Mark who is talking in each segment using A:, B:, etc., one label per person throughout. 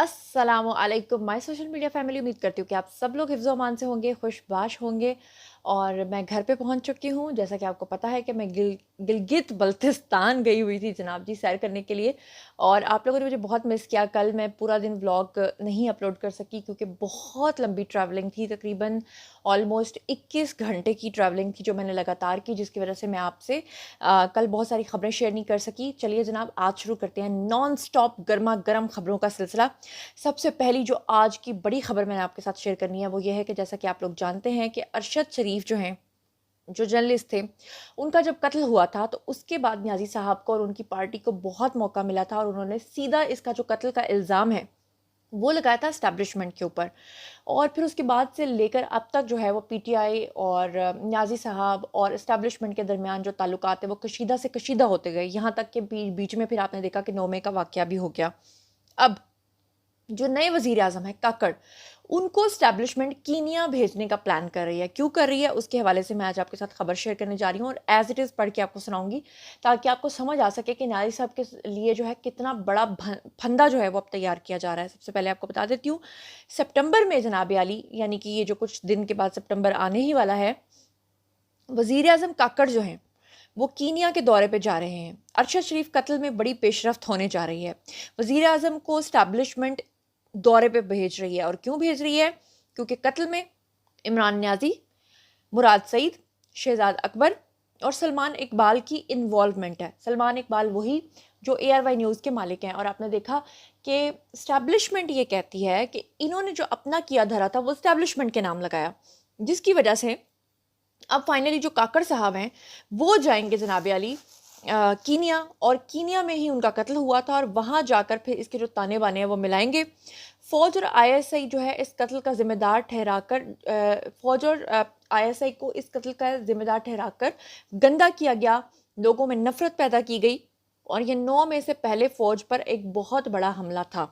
A: अस्सलामुअलैकुम my social media family. उम्मीद करती हूँ कि आप सब लोग हिफ्ज़ अमान से होंगे, खुशबाश होंगे। और मैं घर पे पहुँच चुकी हूँ। जैसा कि आपको पता है कि मैं गिलगित बल्तिस्तान गई हुई थी जनाब जी, सैर करने के लिए। और आप लोगों ने मुझे बहुत मिस किया। कल मैं पूरा दिन व्लॉग नहीं अपलोड कर सकी क्योंकि बहुत लंबी ट्रैवलिंग थी, तकरीबन ऑलमोस्ट 21 घंटे की ट्रैवलिंग थी जो मैंने लगातार की, जिसकी वजह से मैं आपसे कल बहुत सारी खबरें शेयर नहीं कर सकी। चलिए जनाब, आज शुरू करते हैं नॉन स्टॉप गर्मा गर्म खबरों का सिलसिला। सबसे पहली जो आज की बड़ी खबर मैंने आपके साथ शेयर करनी है वो ये है कि जैसा कि आप लोग जानते हैं कि अरशद शरीफ जो हैं, जो जर्नलिस्ट थे, उनका जब कत्ल हुआ था तो उसके बाद न्याजी साहब को और उनकी पार्टी को बहुत मौका मिला था और उन्होंने सीधा इसका जो कत्ल का इल्ज़ाम है वो लगाया था एस्टैब्लिशमेंट के ऊपर। और फिर उसके बाद से लेकर अब तक जो है वो पीटीआई और न्याजी साहब और एस्टैब्लिशमेंट के दरमियान जो ताल्लुकात है वो कशीदा से कशीदा होते गए, यहाँ तक कि बीच में फिर आपने देखा कि 9 मई का वाक़या भी हो गया। अब जो नए वजीर आजम है काकड़, उनको स्टैब्लिशमेंट कीनिया भेजने का प्लान कर रही है। क्यों कर रही है उसके हवाले से मैं आज आपके साथ खबर शेयर करने जा रही हूँ और एज इट इज़ पढ़ के आपको सुनाऊंगी, ताकि आपको समझ आ सके कि नारी साहब के लिए जो है कितना बड़ा फंदा जो है वो अब तैयार किया जा रहा है। सबसे पहले आपको बता देती हूँ, सितंबर में जनाब आली, यानी कि ये जो कुछ दिन के बाद सितंबर आने ही वाला है, वजीर आजम काकड़ जो हैं वो कीनिया के दौरे पे जा रहे हैं। अरशद शरीफ कत्ल में बड़ी पेशरफ्त होने जा रही है। वजीर आजम को इस्टेब्लिशमेंट दौरे पे भेज रही है। और क्यों भेज रही है? क्योंकि कत्ल में इमरान न्याजी, मुराद सईद, शहजाद अकबर और सलमान इकबाल की इन्वॉल्वमेंट है। सलमान इकबाल वही जो ARY न्यूज़ के मालिक हैं। और आपने देखा कि इस्टेब्लिशमेंट ये कहती है कि इन्होंने जो अपना किया धरा था वो इस्टेब्लिशमेंट के नाम लगाया, जिसकी वजह से अब फाइनली जो काकड़ साहब हैं वो जाएंगे जनाब अली कीनिया, और कीनिया में ही उनका कत्ल हुआ था और वहाँ जाकर फिर इसके जो ताने बाने हैं वो मिलाएंगे। फ़ौज और ISI जो है इस कत्ल का जिम्मेदार ठहराकर फ़ौज और ISI को इस कत्ल का जिम्मेदार ठहराकर गंदा किया गया, लोगों में नफरत पैदा की गई। और ये 9 मई से पहले फ़ौज पर एक बहुत बड़ा हमला था।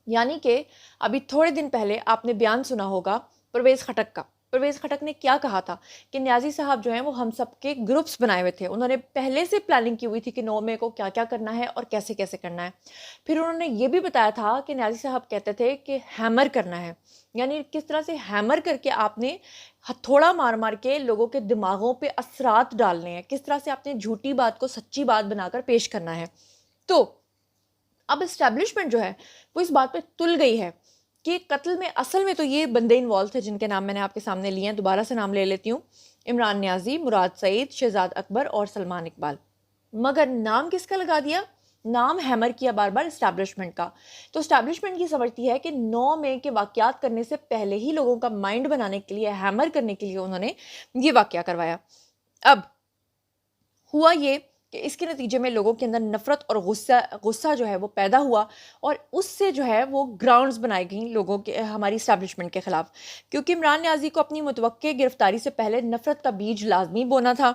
A: यानी कि अभी थोड़े दिन पहले आपने बयान सुना होगा परवेज़ खटक का। परवेज़ खटक ने क्या कहा था कि न्याजी साहब जो हैं वो हम सब के ग्रुप्स बनाए हुए थे। उन्होंने पहले से प्लानिंग की हुई थी कि 9 मई को क्या क्या करना है और कैसे कैसे करना है। फिर उन्होंने ये भी बताया था कि न्याजी साहब कहते थे कि हैमर करना है, यानी किस तरह से हैमर करके आपने हथौड़ा मार मार के लोगों के दिमागों पे असरात डालने हैं, किस तरह से आपने झूठी बात को सच्ची बात बनाकर पेश करना है। तो अब इस्टेब्लिशमेंट जो है वो इस बात पे तुल गई है कि कत्ल में असल में तो ये बंदे इन्वॉल्व थे जिनके नाम मैंने आपके सामने लिए हैं। दोबारा से नाम ले लेती हूँ, इमरान न्याजी, मुराद सईद, शहजाद अकबर और सलमान इकबाल। मगर नाम किसका लगा दिया? नाम हैमर किया बार बार इस्टेब्लिशमेंट का। तो इस्टेब्लिशमेंट की समझती है कि 9 मई के वाकयात करने से पहले ही लोगों का माइंड बनाने के लिए, हैमर करने के लिए उन्होंने ये वाकया करवाया। अब हुआ ये कि इसके नतीजे में लोगों के अंदर नफरत और गुस्सा गुस्सा जो है वो पैदा हुआ और उससे जो है वो ग्राउंड्स बनाई गई लोगों के, हमारी इस्टेब्लिशमेंट के ख़िलाफ़। क्योंकि इमरान न्याजी को अपनी मुतवक्के गिरफ्तारी से पहले नफरत का बीज लाजमी बोना था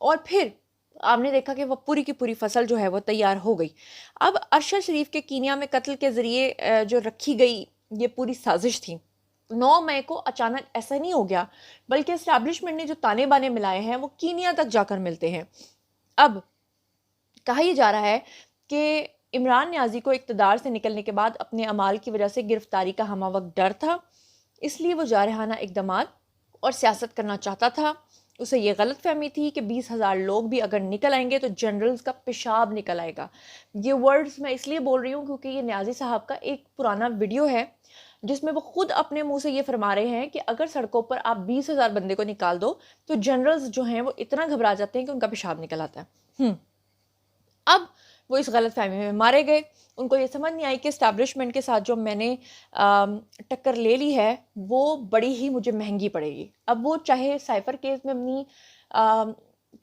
A: और फिर आपने देखा कि वह पूरी की पूरी फसल जो है वो तैयार हो गई। अब अरशद शरीफ के कीनिया में कत्ल के ज़रिए जो रखी गई ये पूरी साजिश थी। 9 मई को अचानक ऐसा नहीं हो गया, बल्कि इस्टेब्लिशमेंट ने जो ताने बाने मिलाए हैं वो कीनिया तक जाकर मिलते हैं। अब कहा यह जा रहा है कि इमरान न्याजी को इक़्तिदार से निकलने के बाद अपने अमाल की वजह से गिरफ्तारी का हमावक्त डर था, इसलिए वो जारहाना इक़दामात और सियासत करना चाहता था। उसे ये गलत फहमी थी कि 20,000 लोग भी अगर निकल आएंगे तो जनरल्स का पेशाब निकल आएगा। ये वर्ड्स मैं इसलिए बोल रही हूँ क्योंकि ये न्याजी साहब का एक पुराना वीडियो है जिसमें वो खुद अपने मुंह से ये फरमा रहे हैं कि अगर सड़कों पर आप 20,000 बंदे को निकाल दो तो जनरल्स जो हैं वो इतना घबरा जाते हैं कि उनका पेशाब निकल आता है। अब वो इस गलत फहमी में मारे गए। उनको ये समझ नहीं आई कि इस्टेब्लिशमेंट के साथ जो मैंने टक्कर ले ली है वो बड़ी ही मुझे महंगी पड़ेगी। अब वो चाहे साइफर केस में अपनी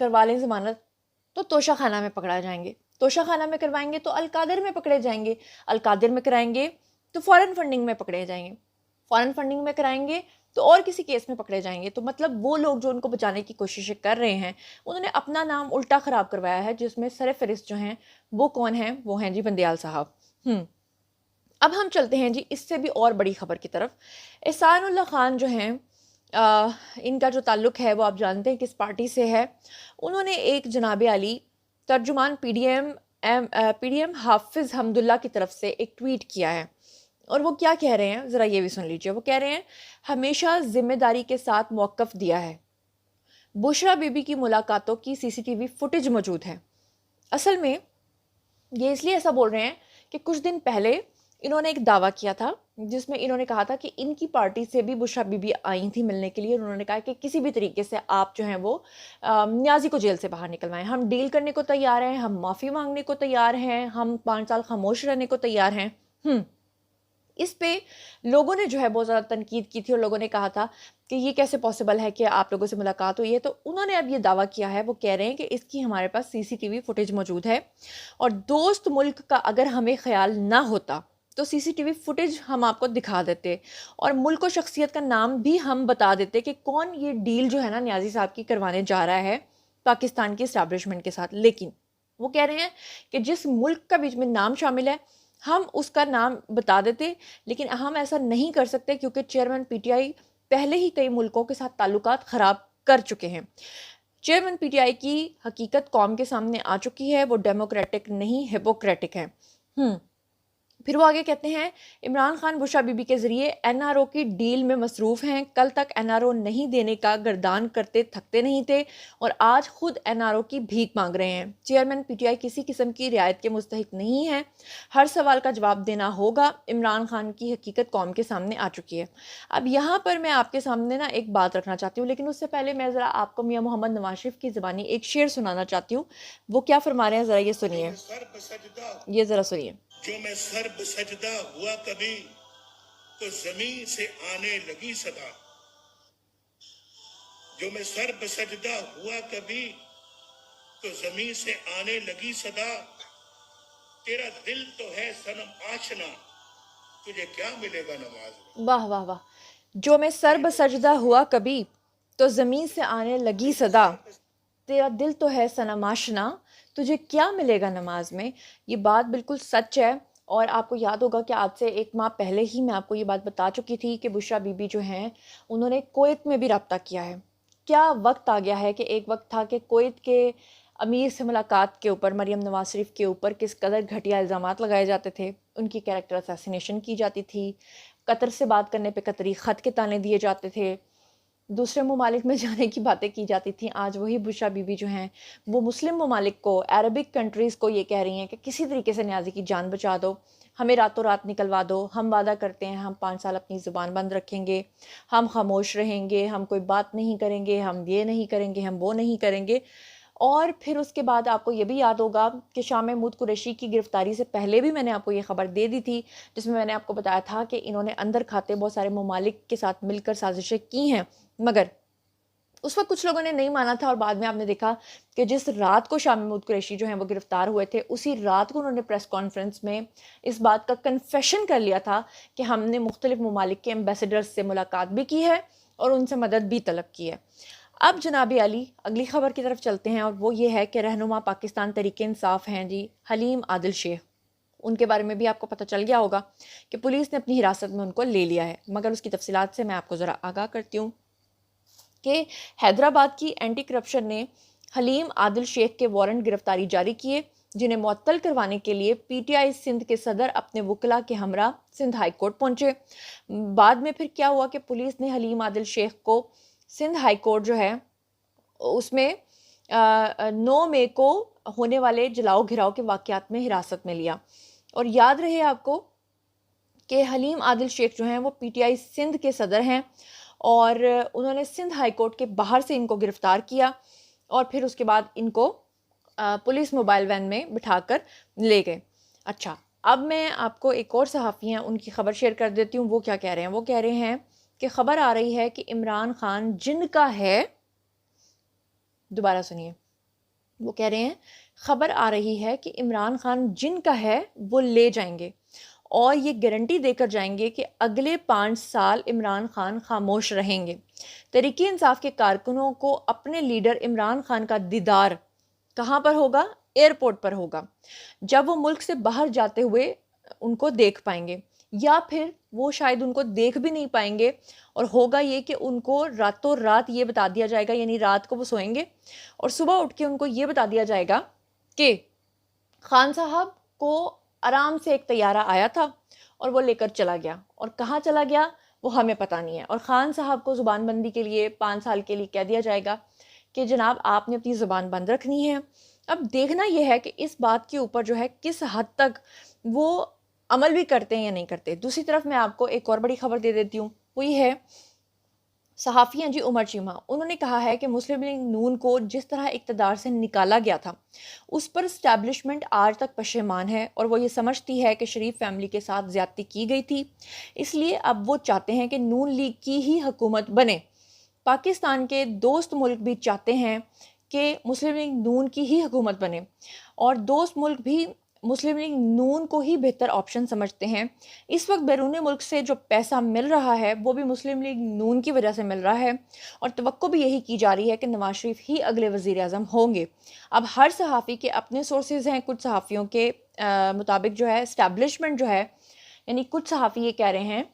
A: करवा लें ज़मानत तो तोशा खाना में पकड़ा जाएंगे, तोशा खाना में करवाएंगे तो अलकादिर में पकड़े जाएंगे, अलकादिर में कराएंगे तो फॉरेन फंडिंग में पकड़े जाएंगे, फॉरेन फंडिंग में कराएंगे तो और किसी केस में पकड़े जाएंगे। तो मतलब वो लोग जो उनको बचाने की कोशिशें कर रहे हैं उन्होंने अपना नाम उल्टा ख़राब करवाया है, जिसमें सर फहरिस्त जो हैं वो कौन हैं? वो हैं जी बंदियाल साहब। अब हम चलते हैं जी इससे भी और बड़ी खबर की तरफ। एहसानुल्लाह खान जो हैं, इनका जो ताल्लुक़ है वो आप जानते हैं किस पार्टी से है। उन्होंने एक जनाब अली तर्जुमान PDM पीडीएम हाफिज़ हमदुल्ला की तरफ से एक ट्वीट किया है और वो क्या कह रहे हैं ज़रा ये भी सुन लीजिए। वो कह रहे हैं, हमेशा जिम्मेदारी के साथ मौक़िफ़ दिया है। बुशरा बीबी की मुलाकातों की सीसीटीवी फुटेज मौजूद है। असल में ये इसलिए ऐसा बोल रहे हैं कि कुछ दिन पहले इन्होंने एक दावा किया था जिसमें इन्होंने कहा था कि इनकी पार्टी से भी बुशरा बीबी आई थी मिलने के लिए और उन्होंने कहा कि किसी भी तरीके से आप जो हैं वो न्याजी को जेल से बाहर निकलवाएं, हम डील करने को तैयार हैं, हम माफ़ी मांगने को तैयार हैं, हम 5 साल खामोश रहने को तैयार हैं। इस पे लोगों ने जो है बहुत ज़्यादा तनकीद की थी और लोगों ने कहा था कि ये कैसे पॉसिबल है कि आप लोगों से मुलाकात हुई है। तो उन्होंने अब ये दावा किया है, वो कह रहे हैं कि इसकी हमारे पास सीसीटीवी फुटेज मौजूद है और दोस्त मुल्क का अगर हमें ख्याल ना होता तो सीसीटीवी फुटेज हम आपको दिखा देते और मुल्क और शख्सियत का नाम भी हम बता देते कि कौन ये डील जो है ना न्याजी साहब की करवाने जा रहा है पाकिस्तान की इस्टेब्लिशमेंट के साथ। लेकिन वो कह रहे हैं कि जिस मुल्क का बीच में नाम शामिल है हम उसका नाम बता देते, लेकिन हम ऐसा नहीं कर सकते क्योंकि चेयरमैन पीटीआई पहले ही कई मुल्कों के साथ ताल्लुकात ख़राब कर चुके हैं। चेयरमैन पीटीआई की हकीकत कौम के सामने आ चुकी है, वो डेमोक्रेटिक नहीं हिपोक्रेटिक है। फिर वो आगे कहते हैं, इमरान खान बुशरा बीबी के ज़रिए एनआरओ की डील में मसरूफ़ हैं। कल तक एनआरओ नहीं देने का गर्दान करते थकते नहीं थे और आज खुद एनआरओ की भीख मांग रहे हैं। चेयरमैन पीटीआई किसी किस्म की रियायत के मुस्तहिक नहीं है, हर सवाल का जवाब देना होगा। इमरान खान की हकीकत कौम के सामने आ चुकी है। अब यहाँ पर मैं आपके सामने ना एक बात रखना चाहती हूँ, लेकिन उससे पहले मैं ज़रा आपको मियाँ मोहम्मद नवाज शरीफ की ज़बानी एक शेर सुनाना चाहती हूँ। वो क्या फरमा रहे हैं, ज़रा ये सुनिए, ये ज़रा सुनिए।
B: जो मैं सर्ब सजदा हुआ कभी तो जमीन से आने लगी सदा, जो मैं सर्ब सजदा हुआ कभी तो जमीन से आने लगी सदा, तेरा दिल तो है सनम आशना, तुझे क्या मिलेगा नमाज में।
A: वाह वाह वाह। जो मैं सर्ब सजदा हुआ कभी तो ज़मीन से आने लगी सदा, तेरा दिल तो है सनम आशना, तुझे क्या मिलेगा नमाज में। ये बात बिल्कुल सच है और आपको याद होगा कि आज से 1 माह पहले ही मैं आपको ये बात बता चुकी थी कि बुशरा बीबी जो हैं उन्होंने कुवैत में भी रब्ता किया है। क्या वक्त आ गया है कि एक वक्त था कि कुवैत के अमीर से मुलाकात के ऊपर मरियम नवाज शरीफ के ऊपर किस कदर घटिया इल्ज़ामात लगाए जाते थे, उनकी कैरेक्टर असैसिनेशन की जाती थी, कतर से बात करने पे कतरी ख़त के ताने दिए जाते थे, दूसरे ममालिक में जाने की बातें की जाती थी। आज वही बुशरा बीबी जो हैं वो मुस्लिम ममालिक को, अरबिक कंट्रीज़ को ये कह रही हैं कि किसी तरीके से न्याजी की जान बचा दो, हमें रातों रात निकलवा दो। हम वादा करते हैं हम 5 साल अपनी ज़ुबान बंद रखेंगे, हम खामोश रहेंगे, हम कोई बात नहीं करेंगे, हम ये नहीं करेंगे, हम वो नहीं करेंगे। और फिर उसके बाद आपको ये भी याद होगा कि शाह महमूद कुरैशी की गिरफ़्तारी से पहले भी मैंने आपको ये ख़बर दे दी थी, जिसमें मैंने आपको बताया था कि इन्होंने अंदर खाते बहुत सारे ममालिक के साथ मिलकर साजिशें की हैं। मगर उस वक्त कुछ लोगों ने नहीं माना था और बाद में आपने देखा कि जिस रात को शाह महमूद कुरैशी जो हैं वो गिरफ़्तार हुए थे, उसी रात को उन्होंने प्रेस कॉन्फ्रेंस में इस बात का कन्फेशन कर लिया था कि हमने मुख्तलिफ ममालिक के एम्बेसडर्स से मुलाकात भी की है और उनसे मदद भी तलब की है। अब जनाब अली अगली ख़बर की तरफ चलते हैं और वो ये है कि रहनुमा पाकिस्तान तहरीक-ए-इंसाफ़ हैं जी हलीम आदिल शेख। उनके बारे में भी आपको पता चल गया होगा कि पुलिस ने अपनी हिरासत में उनको ले लिया है, मगर उसकी तफसीलात से मैं आपको ज़रा आगाह करती हूँ कि हैदराबाद की एंटी करप्शन ने हलीम आदिल शेख के वारंट गिरफ्तारी जारी किए, जिन्हें मुअत्तल करवाने के लिए पीटीआई सिंध के सदर अपने वकला के हमरा सिंध हाई कोर्ट पहुंचे। बाद में फिर क्या हुआ कि पुलिस ने हलीम आदिल शेख को सिंध हाई कोर्ट जो है उसमें 9 मई को होने वाले जलाओ घिराव के वाक़यात में हिरासत में लिया। और याद रहे आपको कि हलीम आदिल शेख जो हैं वो पीटीआई सिंध के सदर हैं और उन्होंने सिंध हाई कोर्ट के बाहर से इनको गिरफ़्तार किया और फिर उसके बाद इनको पुलिस मोबाइल वैन में बिठाकर ले गए। अच्छा, अब मैं आपको एक और सहाफ़ी हैं उनकी ख़बर शेयर कर देती हूँ। वो क्या कह रहे हैं, वो कह रहे हैं कि ख़बर आ रही है कि इमरान खान जिनका है, दोबारा सुनिए, वो कह रहे हैं ख़बर आ रही है कि इमरान खान जिनका है वो ले जाएंगे और ये गारंटी देकर जाएंगे कि अगले 5 साल इमरान खान खामोश रहेंगे। तहरीक-ए-इंसाफ़ के कारकुनों को अपने लीडर इमरान खान का दीदार कहाँ पर होगा? एयरपोर्ट पर होगा, जब वो मुल्क से बाहर जाते हुए उनको देख पाएंगे, या फिर वो शायद उनको देख भी नहीं पाएंगे और होगा ये कि उनको रातों रात ये बता दिया जाएगा, यानी रात को वो सोएंगे और सुबह उठ के उनको ये बता दिया जाएगा कि खान साहब को आराम से एक तैयारा आया था और वो लेकर चला गया, और कहाँ चला गया वो हमें पता नहीं है। और खान साहब को ज़ुबानबंदी के लिए 5 साल के लिए कह दिया जाएगा कि जनाब आपने अपनी ज़ुबान बंद रखनी है। अब देखना यह है कि इस बात के ऊपर जो है किस हद तक वो अमल भी करते हैं या नहीं करते। दूसरी तरफ मैं आपको एक और बड़ी खबर दे देती हूँ, वो ये है, सहाफ़ी हैं जी उमर चीमा, उन्होंने कहा है कि मुस्लिम लीग नून को जिस तरह इक़्तिदार से निकाला गया था उस पर इस्टेब्लिशमेंट आज तक पशेमान है, और वो ये समझती है कि शरीफ फैमिली के साथ ज़्यादती की गई थी, इसलिए अब वो चाहते हैं कि नून लीग की ही हुकूमत बने। पाकिस्तान के दोस्त मुल्क भी चाहते हैं कि मुस्लिम लीग नून की ही हुकूमत बने, और दोस्त मुल्क भी मुस्लिम लीग नून को ही बेहतर ऑप्शन समझते हैं। इस वक्त बैरून मुल्क से जो पैसा मिल रहा है वो भी मुस्लिम लीग नून की वजह से मिल रहा है, और तवक्को भी यही की जा रही है कि नवाज शरीफ ही अगले वज़ीर आज़म होंगे। अब हर सहाफ़ी के अपने सोर्सेज हैं, कुछ सहाफ़ियों के मुताबिक जो है इस्टेब्लिशमेंट जो है, यानी कुछ सहाफ़ी ये कह रहे हैं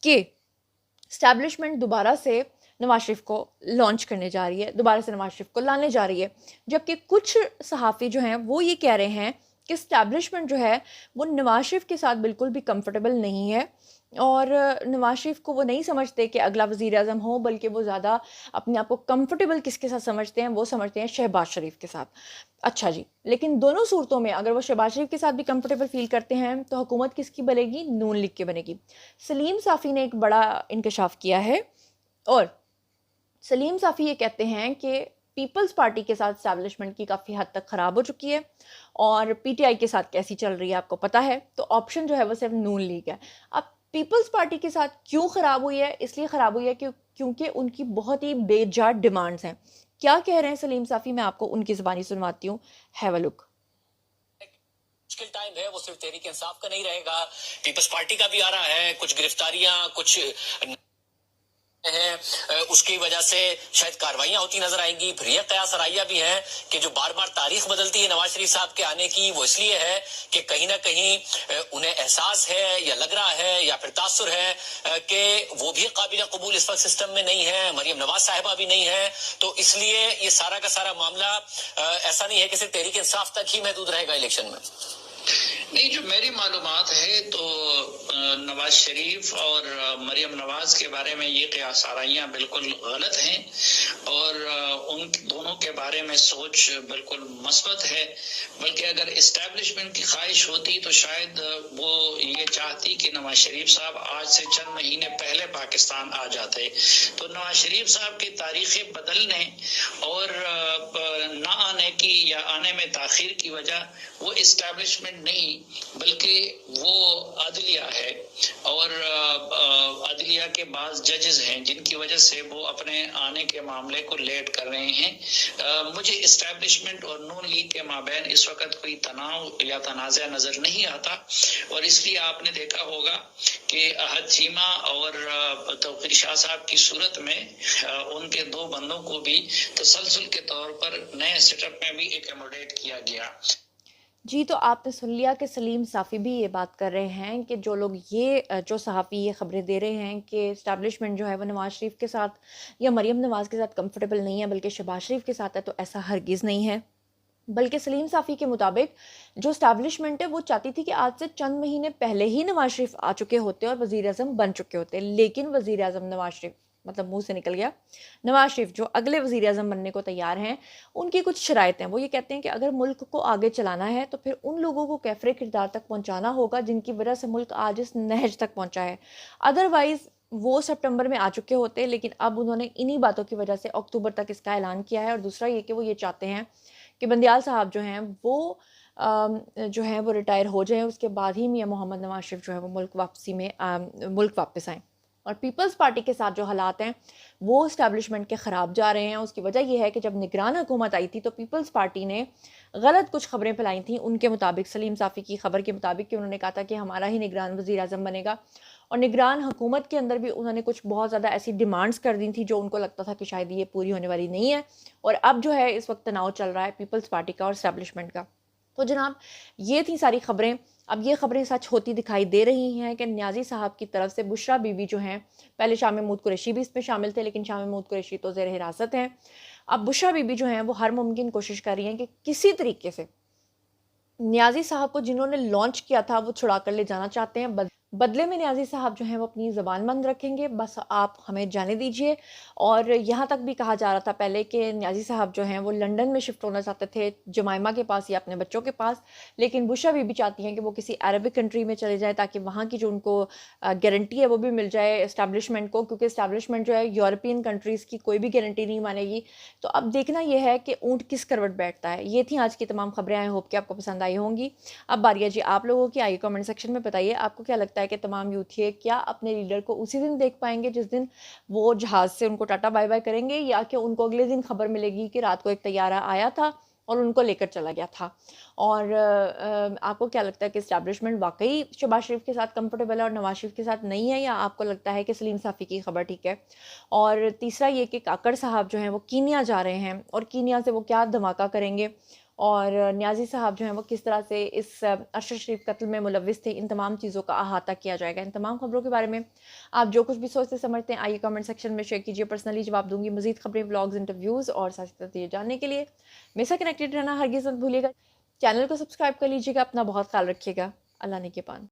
A: कि इस्टेब्लिशमेंट दोबारा से नवाज शरीफ को लॉन्च करने जा रही है, दोबारा से नवाज शरीफ को लाने जा रही है, जबकि कुछ सहाफ़ी जो हैं वो ये कह रहे हैं कि इस्टेब्लिशमेंट जो है वो नवाज शरीफ के साथ बिल्कुल भी कंफर्टेबल नहीं है, और नवाज शरीफ को वो नहीं समझते कि अगला वज़ीर आज़म हो, बल्कि वो ज़्यादा अपने आप को कंफर्टेबल किसके साथ समझते हैं, वो समझते हैं शहबाज शरीफ के साथ। अच्छा जी, लेकिन दोनों सूरतों में अगर वो शहबाज शरीफ के साथ भी कंफर्टेबल फील करते हैं तो हुकूमत किसकी बनेगी? नून लीग की बनेगी। सलीम साफ़ी ने एक बड़ा इंकशाफ किया है, और सलीम साफ़ी ये कहते हैं कि पीपल्स पार्टी के साथ इस्टेब्लिशमेंट की काफ़ी हद तक ख़राब हो चुकी है, और पीटीआई के साथ कैसी चल रही है आपको पता है, तो ऑप्शन जो है वो सिर्फ नून लीग है। अब पीपल्स पार्टी के साथ क्यों ख़राब हुई है? इसलिए ख़राब हुई है क्योंकि उनकी बहुत ही बेजात डिमांड्स हैं। क्या कह रहे हैं सलीम साफ़ी, मैं आपको उनकी ज़बानी सुनवाती हूँ, हैव अ लुक।
C: मुश्किल टाइम है वो सिर्फ तहरीक इंसाफ का नहीं रहेगा, पीपल्स पार्टी का भी आ रहा है, कुछ गिरफ्तारियां, कुछ हैं, उसकी वजह से शायद कार्रवाइयां होती नजर आएंगी। फिर यह कयास राइया भी है कि जो बार बार तारीख बदलती है नवाज शरीफ साहब के आने की, वो इसलिए है कि कहीं ना कहीं उन्हें एहसास है या लग रहा है या फिर तासुर है कि वो भी काबिल कबूल इस वक्त सिस्टम में नहीं है, मरियम नवाज साहिबा भी नहीं है, तो इसलिए ये सारा का सारा मामला ऐसा नहीं है कि सिर्फ तहरीक इंसाफ तक ही महदूद रहेगा इलेक्शन में।
D: नहीं, जो मेरी मालूमात है तो नवाज शरीफ और मरियम नवाज के बारे में ये कयास आराइयाँ बिल्कुल गलत हैं, और उन दोनों के बारे में सोच बिल्कुल मस्बत है। बल्कि अगर इस्टेब्लिशमेंट की ख्वाहिश होती तो शायद वो ये चाहती कि नवाज शरीफ साहब आज से चंद महीने पहले पाकिस्तान आ जाते। तो नवाज शरीफ साहब की तारीखें बदलने और ना आने की या आने में ताखीर की वजह वो इस्टेब्लिशमेंट नहीं बल्कि वो अदलिया है, और अदलिया के बाद जजेस हैं जिनकी वजह से वो अपने आने के मामले को लेट कर रहे हैं। मुझे इस्टेब्लिशमेंट और नून लीग के माबैन इस वक्त कोई तनाव या तनाज़ा नजर नहीं आता, और इसलिए आपने देखा होगा कि अहद चीमा और तौकीर शाह साहब की सूरत में उनके दो बंदों को भी तसलसल के तौर पर नए सेटअप में भी एकोमोडेट किया गया।
A: जी, तो आपने सुन लिया कि सलीम साफ़ी भी ये बात कर रहे हैं कि जो लोग जो सहाफ़ी ये ख़बरें दे रहे हैं कि इस्टेब्लिशमेंट जो है वो नवाज़ शरीफ के साथ या मरियम नवाज़ के साथ कंफर्टेबल नहीं है, बल्कि शहबाज शरीफ के साथ है, तो ऐसा हरगिज़ नहीं है। बल्कि सलीम साफ़ी के मुताबिक जो इस्टेब्लिशमेंट है वो चाहती थी कि आज से चंद महीने पहले ही नवाज शरीफ आ चुके होते और वज़ीर आज़म बन चुके होते, लेकिन वज़ीर आज़म नवाज शरीफ, मतलब मुंह से निकल गया, नवाज शरीफ जो अगले वज़ीर आज़म बनने को तैयार हैं, उनकी कुछ शराइतें हैं। वो ये कहते हैं कि अगर मुल्क को आगे चलाना है तो फिर उन लोगों को कैफ़रे किरदार तक पहुँचाना होगा जिनकी वजह से मुल्क आज इस नहज तक पहुँचा है। अदरवाइज़ वो सितंबर में आ चुके होते, लेकिन अब उन्होंने इन्हीं बातों की वजह से अक्टूबर तक इसका ऐलान किया है। और दूसरा ये कि वो ये चाहते हैं कि बंदियाल साहब जो हैं वो जो हैं वो रिटायर हो जाएँ, उसके बाद ही मियां मोहम्मद नवाज शरीफ जो है वो मुल्क वापस आएँ। और पीपल्स पार्टी के साथ जो हालात हैं वो इस्टेब्लिशमेंट के ख़राब जा रहे हैं। उसकी वजह यह है कि जब निगरान हुकूमत आई थी तो पीपल्स पार्टी ने गलत कुछ खबरें फैलाई थी उनके मुताबिक, सलीम साफ़ी की खबर के मुताबिक, कि उन्होंने कहा था कि हमारा ही निगरान वज़ीर आज़म बनेगा, और निगरान हुकूमत के अंदर भी उन्होंने कुछ बहुत ज़्यादा ऐसी डिमांड्स कर दी थी जो उनको लगता था कि शायद ये पूरी होने वाली नहीं है। और अब जो है इस वक्त तनाव चल रहा है पीपल्स पार्टी का और इस्टेब्लिशमेंट का। तो जनाब, ये थी सारी खबरें। अब ये खबरें सच होती दिखाई दे रही हैं कि न्याज़ी साहब की तरफ से बुशरा बीवी जो हैं, पहले शाह महमूद कुरैशी भी इसमें शामिल थे, लेकिन शाह महमूद कुरैशी तो ज़ेर हिरासत हैं। अब बुशरा बीवी जो हैं वो हर मुमकिन कोशिश कर रही हैं कि किसी तरीके से न्याज़ी साहब को जिन्होंने लॉन्च किया था वो छुड़ा कर ले जाना चाहते हैं। बदले में न्याज़ी साहब जो हैं वो अपनी ज़बान बंद रखेंगे, बस आप हमें जाने दीजिए। और यहाँ तक भी कहा जा रहा था पहले कि न्याज़ी साहब जो हैं वो लंदन में शिफ्ट होना चाहते थे, जमाइमा के पास या अपने बच्चों के पास। लेकिन बुशा बीबी चाहती हैं कि वो किसी अरबिक कंट्री में चले जाएँ ताकि वहाँ की जो उनको गारंटी है वो भी मिल जाए इस्टेब्लिशमेंट को, क्योंकि इस्टेब्लिशमेंट जो है यूरोपियन कंट्रीज़ की कोई भी गारंटी नहीं मानेगी। तो अब देखना ये है कि ऊँट किस करवट बैठता है। ये थी आज की तमाम खबरें, आई होप कि आपको पसंद आई होंगी। अब बारी है जी आप लोगों की, आइए कमेंट सेक्शन में बताइए आपको क्या लगता है कि तमाम यूथ क्या अपने लीडर को उसी दिन देख पाएंगे जिस दिन वो जहाज़ से उनको टाटा बाय बाय करेंगे, या कि उनको अगले दिन खबर मिलेगी कि रात को एक तैयारा आया था और उनको लेकर चला गया था। और आपको क्या लगता है कि इस्टेब्लिशमेंट वाकई शहबाज शरीफ के साथ कंफर्टेबल है और नवाज शरीफ के साथ नहीं है, या आपको लगता है कि सलीम साफ़ी की खबर ठीक है? और तीसरा ये कि काकड़ साहब जो हैं वो कीनिया जा रहे हैं और कीनिया से वो क्या धमाका करेंगे, और न्याज़ी साहब जो हैं वो किस तरह से इस अरशद शरीफ कत्ल में मुलव्विस थे, इन तमाम चीज़ों का अहाता किया जाएगा। इन तमाम खबरों के बारे में आप जो कुछ भी सोचते समझते हैं आइए कमेंट सेक्शन में शेयर कीजिए, पर्सनली जवाब दूंगी। मज़ीद खबरें, व्लॉग्स, इंटरव्यूज़ और साथ ही साथ ये जानने के लिए मेरे साथ कनेक्टेड रहना हरगिज़ मत भूलिएगा। चैनल को सब्सक्राइब कर लीजिएगा। अपना बहुत ख्याल रखिएगा। अल्लाह ने के पान।